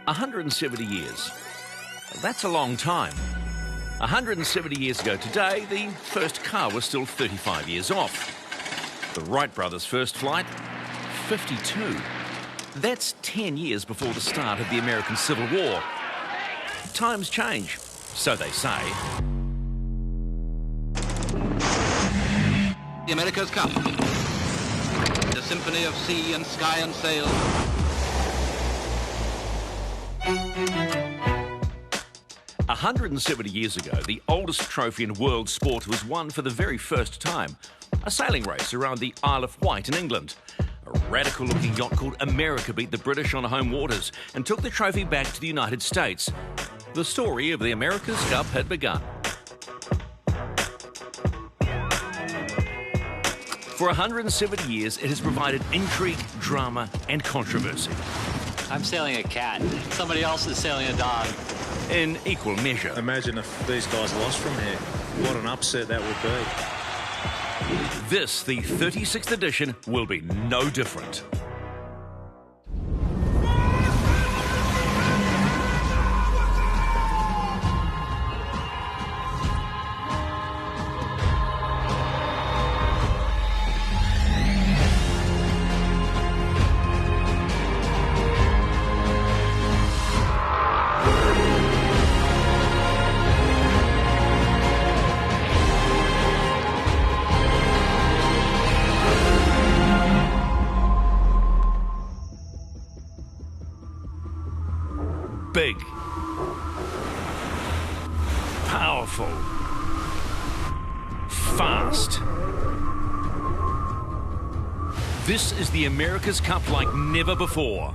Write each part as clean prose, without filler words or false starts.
170 years. That's a long time. 170 years ago today, the first car was still 35 years off. The Wright brothers' first flight, 52. That's 10 years before the start of the American Civil War. Times change, so they say. The America's Cup. The symphony of sea and sky and sail. 170 years ago, the oldest trophy in world sport was won for the very first time. A sailing race around the Isle of Wight in England. A radical-looking yacht called America beat the British on home waters and took the trophy back to the United States. The story of the America's Cup had begun. For 170 years, it has provided intrigue, drama and controversy. I'm sailing a cat. Somebody else is sailing a dog. In equal measure. Imagine if these guys lost from here. What an upset that would be. This, the 36th edition, will be no different. Big, powerful, fast. This is the America's Cup like never before.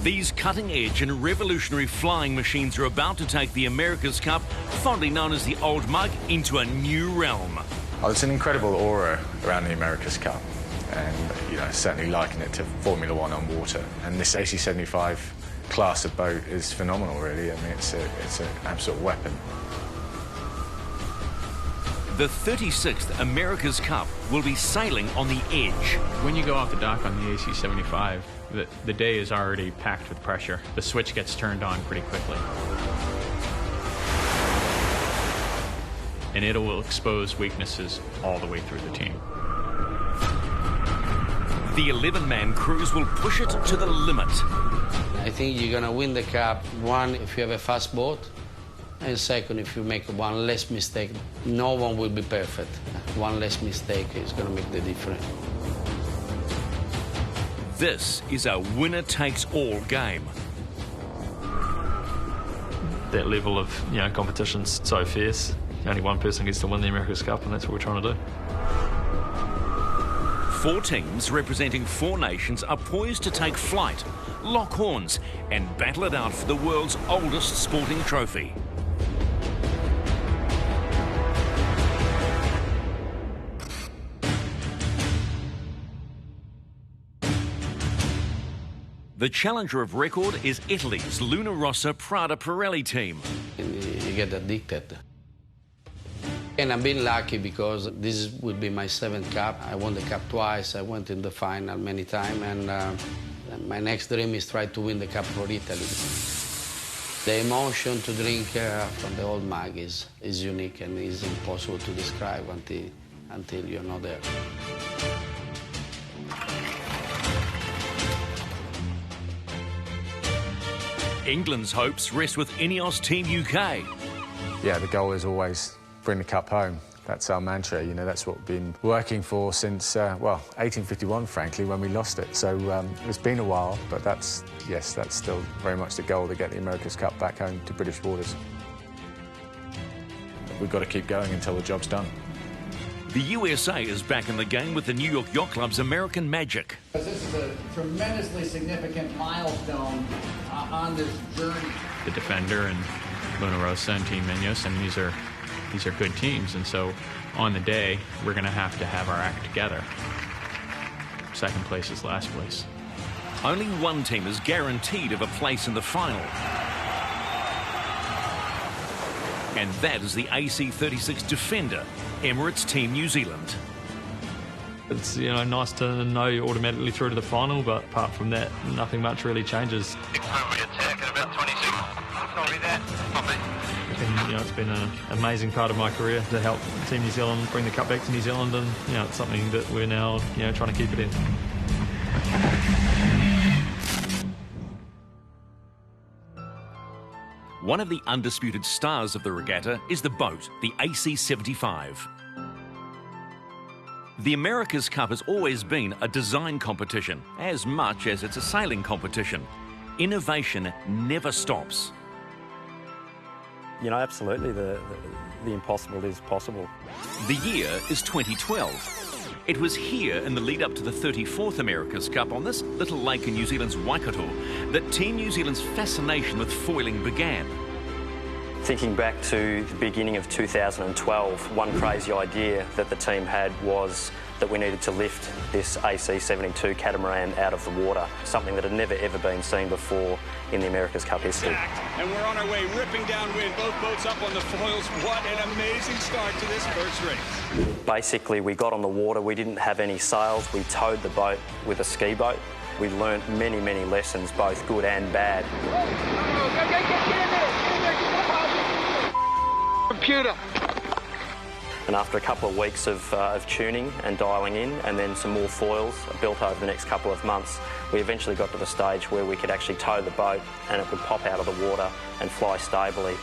These cutting-edge and revolutionary flying machines are about to take the America's Cup, fondly known as the Old Mug, into a new realm. Oh, it's an incredible aura around the America's Cup. And, certainly liken it to Formula One on water. And this AC-75 class of boat is phenomenal, really. I mean, it's an absolute weapon. The 36th America's Cup will be sailing on the edge. When you go off the dock on the AC-75, the day is already packed with pressure. The switch gets turned on pretty quickly. And it will expose weaknesses all the way through the team. The 11-man crews will push it to the limit. I think you're going to win the Cup, one, if you have a fast boat, and second, if you make one less mistake. No one will be perfect. One less mistake is going to make the difference. This is a winner-takes-all game. That level of competition's so fierce. Only one person gets to win the America's Cup, and that's what we're trying to do. 4 teams representing 4 nations are poised to take flight, lock horns, and battle it out for the world's oldest sporting trophy. The challenger of record is Italy's Luna Rossa Prada Pirelli team. You get addicted. And I've been lucky because this will be my 7th Cup. I won the Cup twice. I went in the final many times. And my next dream is try to win the Cup for Italy. The emotion to drink from the Old Mug is unique and is impossible to describe until you're not there. England's hopes rest with Ineos Team UK. Yeah, the goal is always bring the Cup home. That's our mantra, that's what we've been working for since, 1851, frankly, when we lost it. So it's been a while, but that's still very much the goal, to get the America's Cup back home to British waters. We've got to keep going until the job's done. The USA is back in the game with the New York Yacht Club's American Magic. This is a tremendously significant milestone on this journey. The Defender and Luna Rossa and Team Ineos, and these are good teams, and so on the day we're going to have our act together. Second place is last place. Only one team is guaranteed of a place in the final, and that is the AC-36 Defender, Emirates Team New Zealand. It's nice to know you're automatically through to the final, but apart from that, nothing much really changes. Attack in about 26. Sorry that. And, it's been an amazing part of my career to help Team New Zealand bring the cup back to New Zealand, and it's something that we're now trying to keep it in. One of the undisputed stars of the regatta is the boat, the AC-75. The America's Cup has always been a design competition, as much as it's a sailing competition. Innovation never stops. Absolutely, the impossible is possible. The year is 2012. It was here in the lead up to the 34th America's Cup on this little lake in New Zealand's Waikato that Team New Zealand's fascination with foiling began. Thinking back to the beginning of 2012, one crazy idea that the team had was that we needed to lift this AC-72 catamaran out of the water, something that had never ever been seen before in the America's Cup history. And we're on our way, ripping downwind, both boats up on the foils. What an amazing start to this first race. Basically, we got on the water, we didn't have any sails, we towed the boat with a ski boat. We learnt many, many lessons, both good and bad. Computer. And after a couple of weeks of tuning and dialing in, and then some more foils built over the next couple of months, we eventually got to the stage where we could actually tow the boat and it would pop out of the water and fly stably.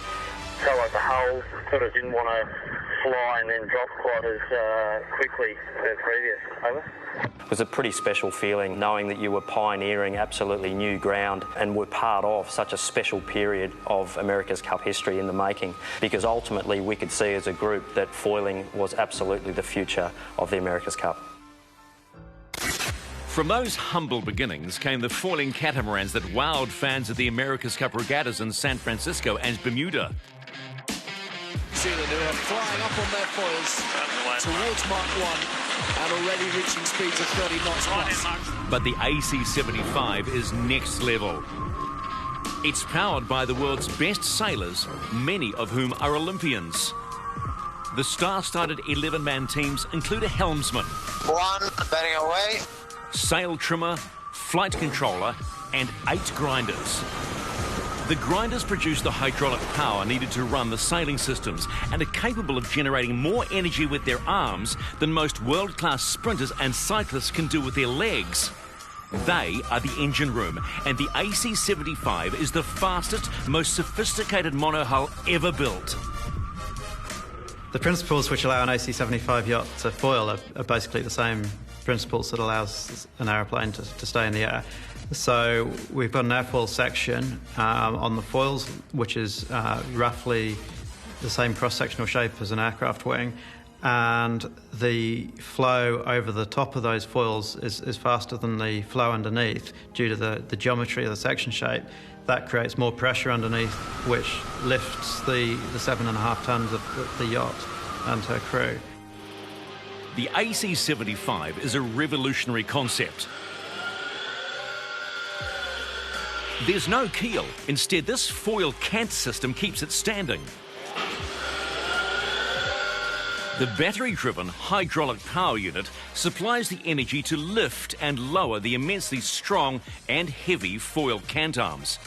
So like the hull sort of didn't want to fly and then drop quite as quickly as previous. Over. It was a pretty special feeling knowing that you were pioneering absolutely new ground and were part of such a special period of America's Cup history in the making, because ultimately we could see as a group that foiling was absolutely the future of the America's Cup. From those humble beginnings came the foiling catamarans that wowed fans of the America's Cup regattas in San Francisco and Bermuda. New Zealand who are flying up on their foils towards Mark 1 and already reaching speeds of 30 knots plus. But the AC-75 is next level. It's powered by the world's best sailors, many of whom are Olympians. The star-studded 11-man teams include a helmsman, One, batting away. sail trimmer, flight controller, and 8 grinders. The grinders produce the hydraulic power needed to run the sailing systems and are capable of generating more energy with their arms than most world-class sprinters and cyclists can do with their legs. They are the engine room, and the AC-75 is the fastest, most sophisticated monohull ever built. The principles which allow an AC-75 yacht to foil are basically the same principles that allows an aeroplane to stay in the air. So we've got an airfoil section on the foils, which is roughly the same cross-sectional shape as an aircraft wing, and the flow over the top of those foils is faster than the flow underneath due to the geometry of the section shape. That creates more pressure underneath, which lifts the 7.5 tons of the yacht and her crew. The AC-75 is a revolutionary concept. There's no keel. Instead, this foil cant system keeps it standing. The battery-driven hydraulic power unit supplies the energy to lift and lower the immensely strong and heavy foil cant arms.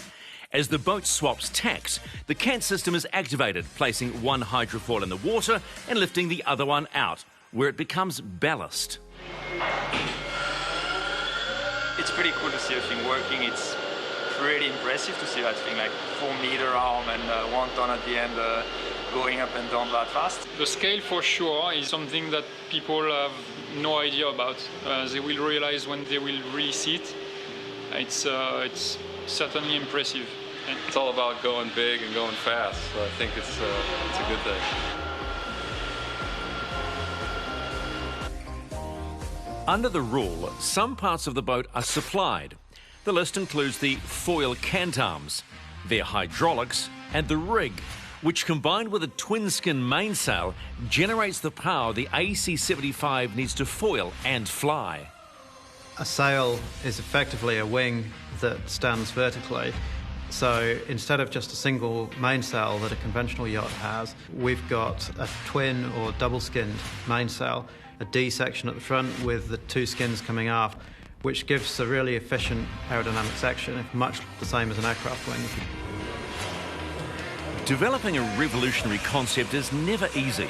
As the boat swaps tacks, the cant system is activated, placing one hydrofoil in the water and lifting the other one out, where it becomes ballast. It's pretty cool to see a thing working. It's pretty impressive to see that thing, like 4-meter arm and 1 ton at the end, going up and down that fast. The scale for sure is something that people have no idea about. They will realize when they will really see it. It's certainly impressive. It's all about going big and going fast, so I think it's a good thing. Under the rule, some parts of the boat are supplied. The list includes the foil cant arms, their hydraulics, and the rig, which combined with a twin-skin mainsail generates the power the AC-75 needs to foil and fly. A sail is effectively a wing that stands vertically. So instead of just a single mainsail that a conventional yacht has, we've got a twin or double-skinned mainsail, a D section at the front with the two skins coming aft, which gives a really efficient aerodynamic section, much the same as an aircraft wing. Developing a revolutionary concept is never easy.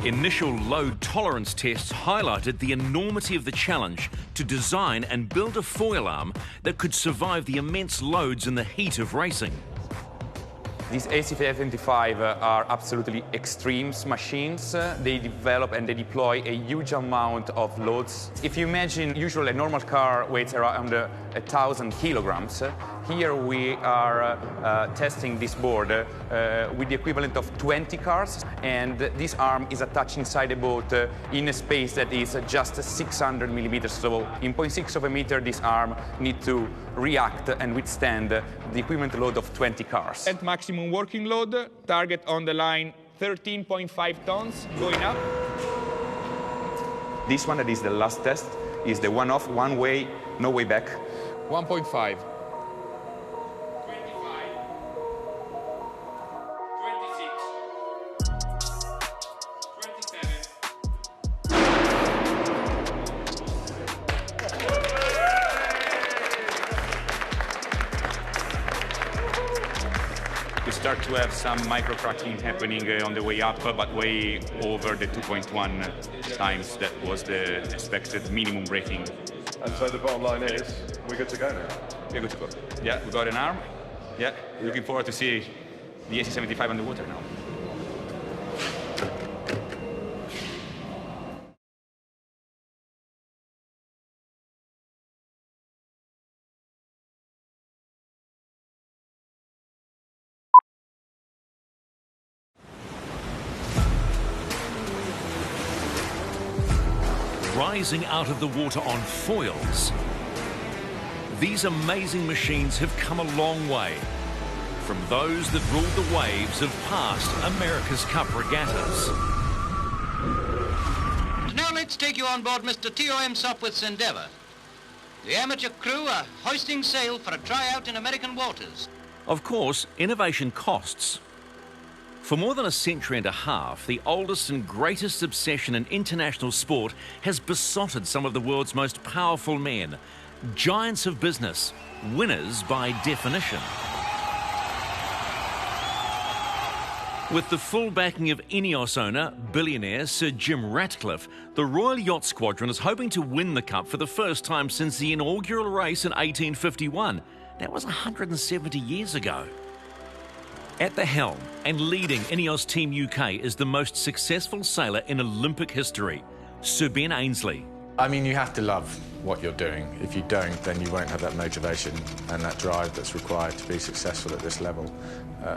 Initial load tolerance tests highlighted the enormity of the challenge to design and build a foil arm that could survive the immense loads in the heat of racing. These AC-525 are absolutely extreme machines. They develop and they deploy a huge amount of loads. If you imagine, usually a normal car weighs around 1,000 kilograms. Here we are testing this board with the equivalent of 20 cars, and this arm is attached inside a boat in a space that is just 600 millimeters. So in 0.6 of a meter, this arm needs to react and withstand the equivalent load of 20 cars. At maximum working load, target on the line 13.5 tons going up. This one, that is the last test, is the one-off, one way, no way back. 1.5. We start to have some micro-cracking happening on the way up, but way over the 2.1 times that was the expected minimum rating. And so the bottom line is, we're good to go now? We're good to go. Yeah, we got an arm. Yeah, looking forward to see the AC-75 on the water now. Rising out of the water on foils, these amazing machines have come a long way from those that ruled the waves of past America's Cup regattas. Now let's take you on board Mr. T.O.M. Sopwith's Endeavour. The amateur crew are hoisting sail for a tryout in American waters. Of course, innovation costs. For more than a century and a half, the oldest and greatest obsession in international sport has besotted some of the world's most powerful men, giants of business, winners by definition. With the full backing of Ineos owner, billionaire Sir Jim Ratcliffe, the Royal Yacht Squadron is hoping to win the Cup for the first time since the inaugural race in 1851. That was 170 years ago. At the helm and leading Ineos Team UK is the most successful sailor in Olympic history, Sir Ben Ainslie. I mean, you have to love what you're doing. If you don't, then you won't have that motivation and that drive that's required to be successful at this level.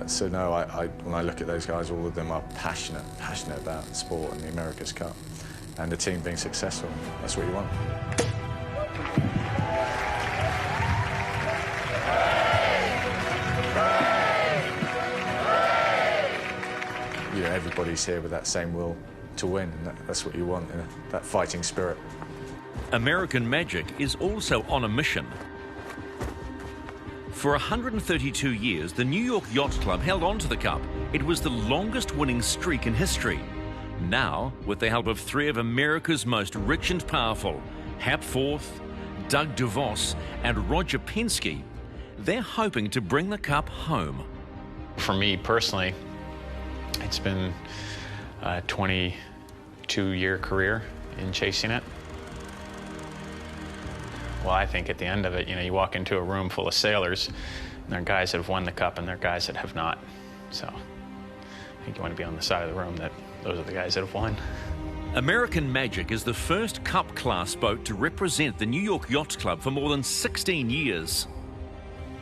So no, when I look at those guys, all of them are passionate about sport and the America's Cup and the team being successful. That's what you want. You know, everybody's here with that same will to win, and that's what you want, you know, that fighting spirit. American Magic is also on a mission. For 132 years, the New York Yacht Club held on to the Cup. It was the longest winning streak in history. Now, with the help of three of America's most rich and powerful, Hap Forth, Doug DeVos and Roger Penske, they're hoping to bring the Cup home. For me personally, it's been a 22-year career in chasing it. Well, I think at the end of it, you know, you walk into a room full of sailors, and there are guys that have won the Cup and there are guys that have not. So I think you want to be on the side of the room that those are the guys that have won. American Magic is the first Cup-class boat to represent the New York Yacht Club for more than 16 years.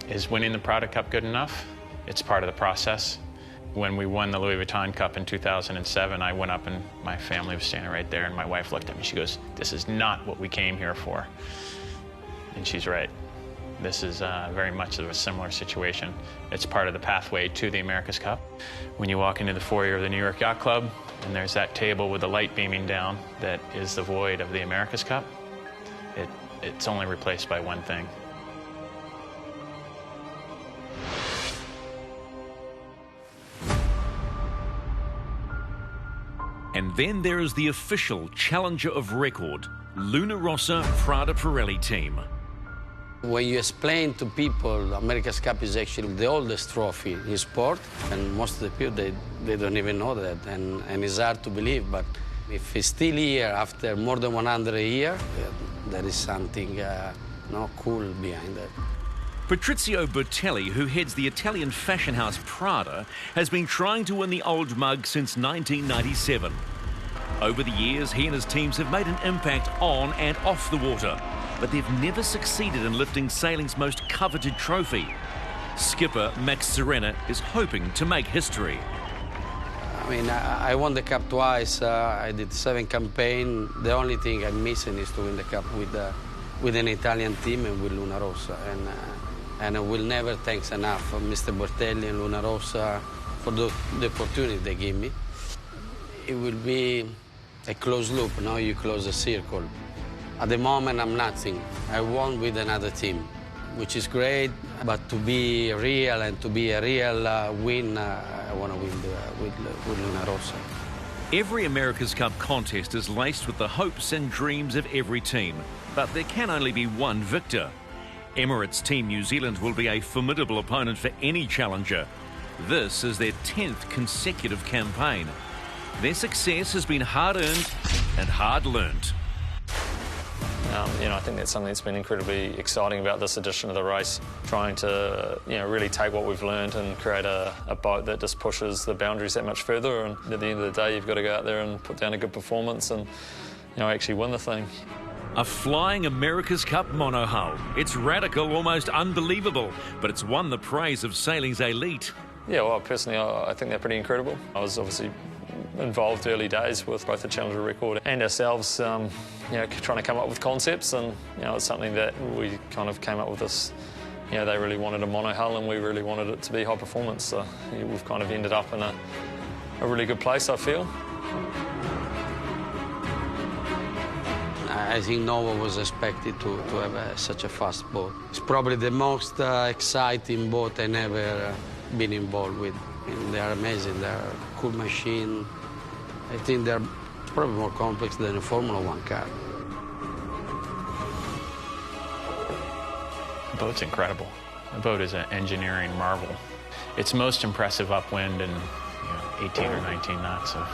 Is winning the Prada Cup good enough? It's part of the process. When we won the Louis Vuitton Cup in 2007, I went up and my family was standing right there, and my wife looked at me. She goes, "This is not what we came here for." And she's right. This is very much of a similar situation. It's part of the pathway to the America's Cup. When you walk into the foyer of the New York Yacht Club, and there's that table with the light beaming down that is the void of the America's Cup, it's only replaced by one thing. And then there is the official challenger of record, Luna Rossa Prada Pirelli team. When you explain to people America's Cup is actually the oldest trophy in sport, and most of the people, they don't even know that, and it's hard to believe, but if it's still here after more than 100 years, there is something cool behind that. Patrizio Bertelli, who heads the Italian fashion house Prada, has been trying to win the old mug since 1997. Over the years, he and his teams have made an impact on and off the water, but they've never succeeded in lifting sailing's most coveted trophy. Skipper Max Serena is hoping to make history. I mean, I won the Cup twice. I did 7 campaigns. The only thing I'm missing is to win the Cup with an Italian team and with Luna Rossa. And I will never thank enough Mr. Bertelli and Luna Rossa for the opportunity they gave me. It will be a closed loop. Now you close the circle. At the moment, I'm nothing. I won with another team, which is great. But to be real and to be a real win, I want to win with Luna Rossa. Every America's Cup contest is laced with the hopes and dreams of every team, but there can only be one victor. Emirates Team New Zealand will be a formidable opponent for any challenger. This is their 10th consecutive campaign. Their success has been hard-earned and hard-learned. I think that's something that's been incredibly exciting about this edition of the race, trying to really take what we've learned and create a boat that just pushes the boundaries that much further. And at the end of the day, you've got to go out there and put down a good performance and actually win the thing. A flying America's Cup monohull. It's radical, almost unbelievable, but it's won the praise of sailing's elite. Yeah, well, personally, I think they're pretty incredible. I was obviously involved early days with both the Challenger record and ourselves, trying to come up with concepts, and it's something that we kind of came up with this. They really wanted a monohull, and we really wanted it to be high performance. So we've kind of ended up in a really good place, I feel. I think no one was expected to have such a fast boat. It's probably the most exciting boat I never been involved with. They are amazing. They are a cool machine. I think they're probably more complex than a Formula One car. The boat's incredible. The boat is an engineering marvel. It's most impressive upwind and 18 or 19 knots of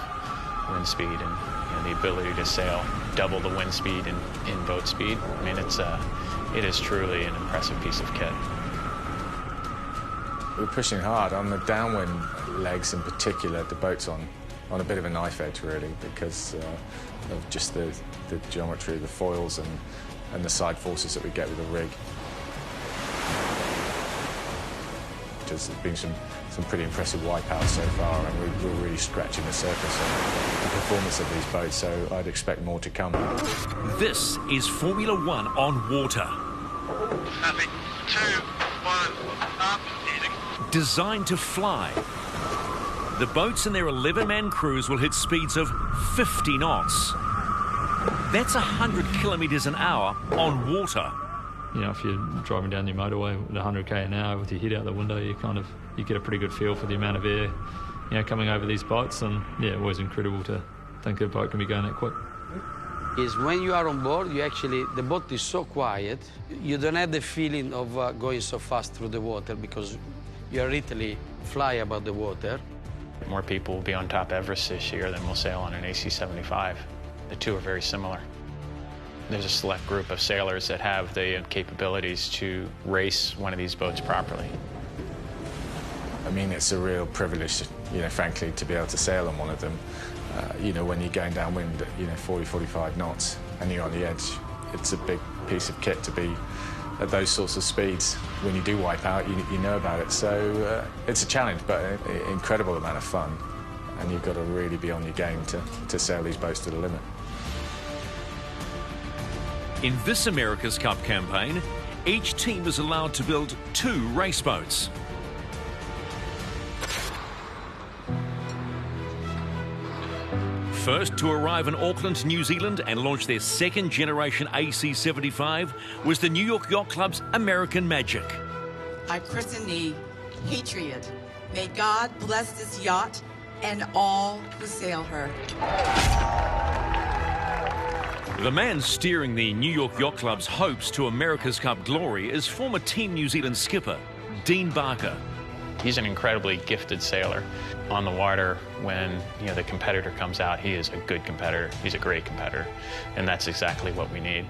wind speed, and the ability to sail double the wind speed in boat speed. I mean, it is truly an impressive piece of kit. We're pushing hard on the downwind legs in particular. The boat's on a bit of a knife edge, really, because of just the geometry of the foils and the side forces that we get with the rig. There's been some pretty impressive wipeouts so far, and we're really scratching the surface on the performance of these boats, so I'd expect more to come. This is Formula One on water. Nothing. 2, 1, up. Designed to fly. The boats and their 11-man crews will hit speeds of 50 knots. That's 100 kilometres an hour on water. If you're driving down your motorway at 100k an hour with your head out the window, you get a pretty good feel for the amount of air, coming over these boats, and always incredible to think a boat can be going that quick. Is when you are on board, the boat is so quiet, you don't have the feeling of going so fast through the water because you literally fly above the water. More people will be on top Everest this year than will sail on an AC-75. The two are very similar. There's a select group of sailors that have the capabilities to race one of these boats properly. I mean, it's a real privilege, frankly, to be able to sail on one of them. When you're going downwind at 40, 45 knots and you're on the edge, it's a big piece of kit to be at those sorts of speeds. When you do wipe out, you know about it. So it's a challenge, but an incredible amount of fun. And you've got to really be on your game to sail these boats to the limit. In this America's Cup campaign, each team is allowed to build 2 race boats. First to arrive in Auckland, New Zealand and launch their second-generation AC-75 was the New York Yacht Club's American Magic. I christen thee Patriot. May God bless this yacht and all who sail her. The man steering the New York Yacht Club's hopes to America's Cup glory is former Team New Zealand skipper, Dean Barker. He's an incredibly gifted sailor. On the water, when the competitor comes out, he is a good competitor. He's a great competitor, and that's exactly what we need.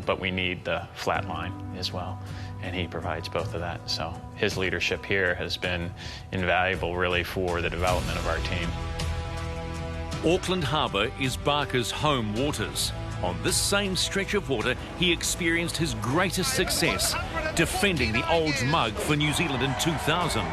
But we need the flat line as well, and he provides both of that. So his leadership here has been invaluable, really, for the development of our team. Auckland Harbour is Barker's home waters. On this same stretch of water, he experienced his greatest success, defending the Olds mug for New Zealand in 2000.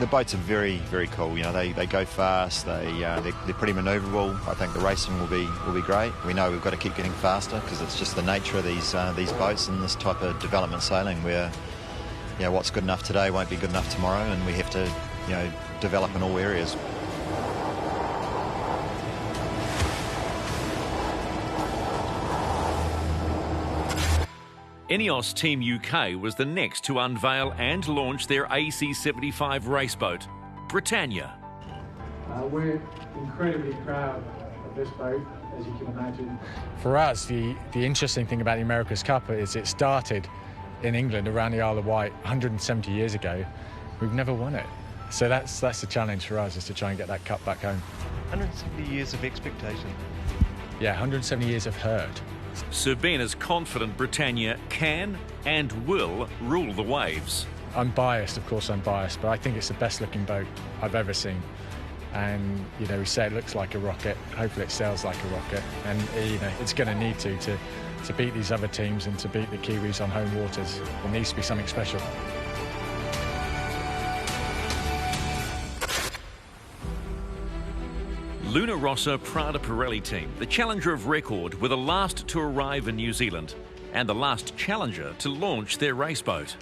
The boats are very, very cool. They go fast. They're pretty manoeuvrable. I think the racing will be great. We know we've got to keep getting faster because it's just the nature of these boats and this type of development sailing where what's good enough today won't be good enough tomorrow, and we have to develop in all areas. Ineos Team UK was the next to unveil and launch their AC-75 raceboat, Britannia. We're incredibly proud of this boat, as you can imagine. For us, the interesting thing about the America's Cup is it started in England around the Isle of Wight 170 years ago. We've never won it. So that's the challenge for us, is to try and get that cup back home. 170 years of expectation. Yeah, 170 years of herd. Sir Ben is confident Britannia can and will rule the waves. I'm biased, of course I'm biased, but I think it's the best looking boat I've ever seen. And, we say it looks like a rocket, hopefully it sails like a rocket. And, it's going to need to beat these other teams and to beat the Kiwis on home waters. It needs to be something special. Luna Rossa Prada Pirelli team, the challenger of record, were the last to arrive in New Zealand and the last challenger to launch their raceboat.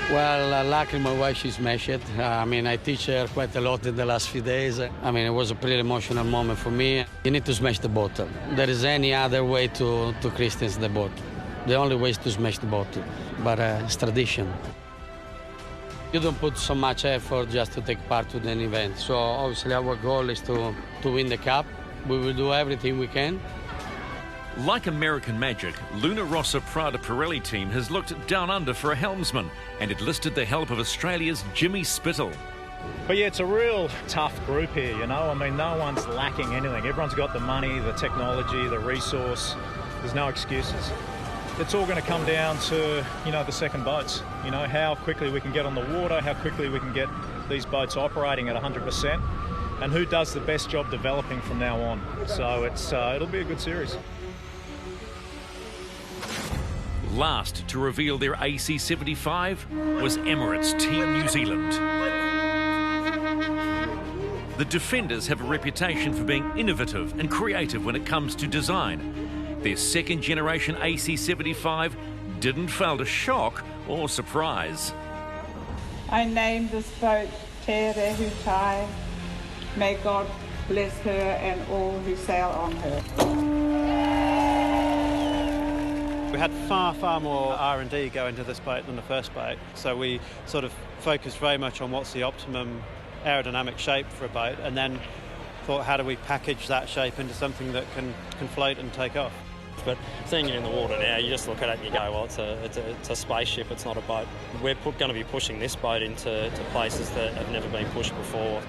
Well, luckily my wife, she smashed it. I teach her quite a lot in the last few days. It was a pretty emotional moment for me. You need to smash the boat. There is any other way to Christians the boat. The only way is to smash the boat, but it's tradition. You don't put so much effort just to take part in an event. So obviously our goal is to win the cup. We will do everything we can. Like American Magic, Luna Rossa Prada Pirelli team has looked down under for a helmsman and enlisted the help of Australia's Jimmy Spittle. But yeah, it's a real tough group here, no one's lacking anything. Everyone's got the money, the technology, the resource. There's no excuses. It's all going to come down to, the second boats. How quickly we can get on the water, how quickly we can get these boats operating at 100%, and who does the best job developing from now on. So it'll be a good series. Last to reveal their AC-75 was Emirates Team New Zealand. The defenders have a reputation for being innovative and creative when it comes to design. Their second-generation AC-75 didn't fail to shock or surprise. I named this boat Te Rehutai. May God bless her and all who sail on her. We had far more R&D go into this boat than the first boat, so we sort of focused very much on what's the optimum aerodynamic shape for a boat, and then thought, how do we package that shape into something that can float and take off? But seeing it in the water now, you just look at it and you go, well, it's a spaceship, it's not a boat. We're going to be pushing this boat into places that have never been pushed before.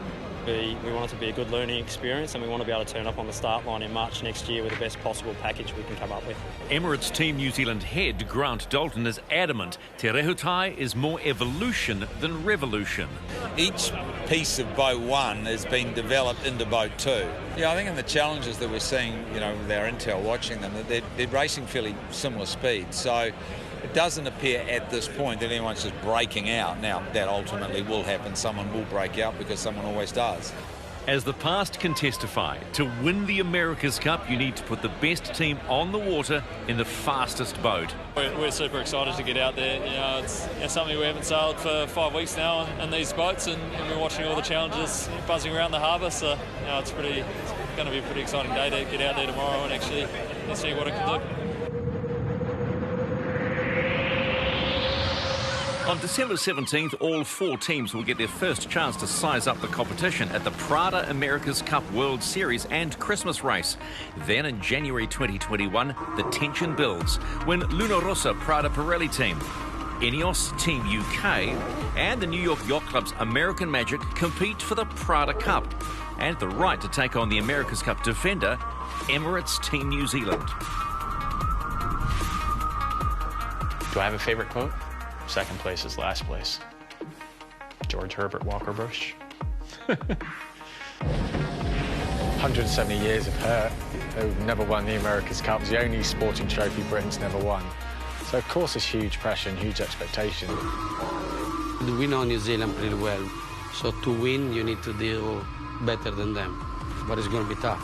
We want it to be a good learning experience, and we want to be able to turn up on the start line in March next year with the best possible package we can come up with. Emirates Team New Zealand head Grant Dalton is adamant Te Rehutai is more evolution than revolution. Each piece of boat one has been developed into boat two. I think in the challenges that we're seeing, with our intel watching them, that they're racing fairly similar speeds. So it doesn't appear at this point that anyone's just breaking out. Now, that ultimately will happen. Someone will break out because someone always does. As the past can testify, to win the America's Cup, you need to put the best team on the water in the fastest boat. We're super excited to get out there. It's something we haven't sailed for 5 weeks now in these boats, and we're watching all the challenges buzzing around the harbour. So, it's going to be a pretty exciting day to get out there tomorrow and actually see what it can do. On December 17th, all 4 teams will get their first chance to size up the competition at the Prada America's Cup World Series and Christmas race. Then in January 2021, the tension builds when Luna Rossa Prada Pirelli team, Ineos Team UK and the New York Yacht Club's American Magic compete for the Prada Cup and the right to take on the America's Cup defender, Emirates Team New Zealand. Do I have a favourite quote? Second place is last place. George Herbert Walker Bush. 170 years of hurt. They've never won the America's Cup. It's the only sporting trophy Britain's never won. So, of course, there's huge pressure and huge expectation. We know New Zealand pretty well. So to win, you need to deal better than them. But it's going to be tough.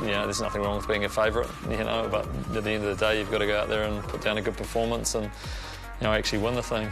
You know, there's nothing wrong with being a favourite, you know, but at the end of the day, you've got to go out there and put down a good performance and, you know, actually win the thing.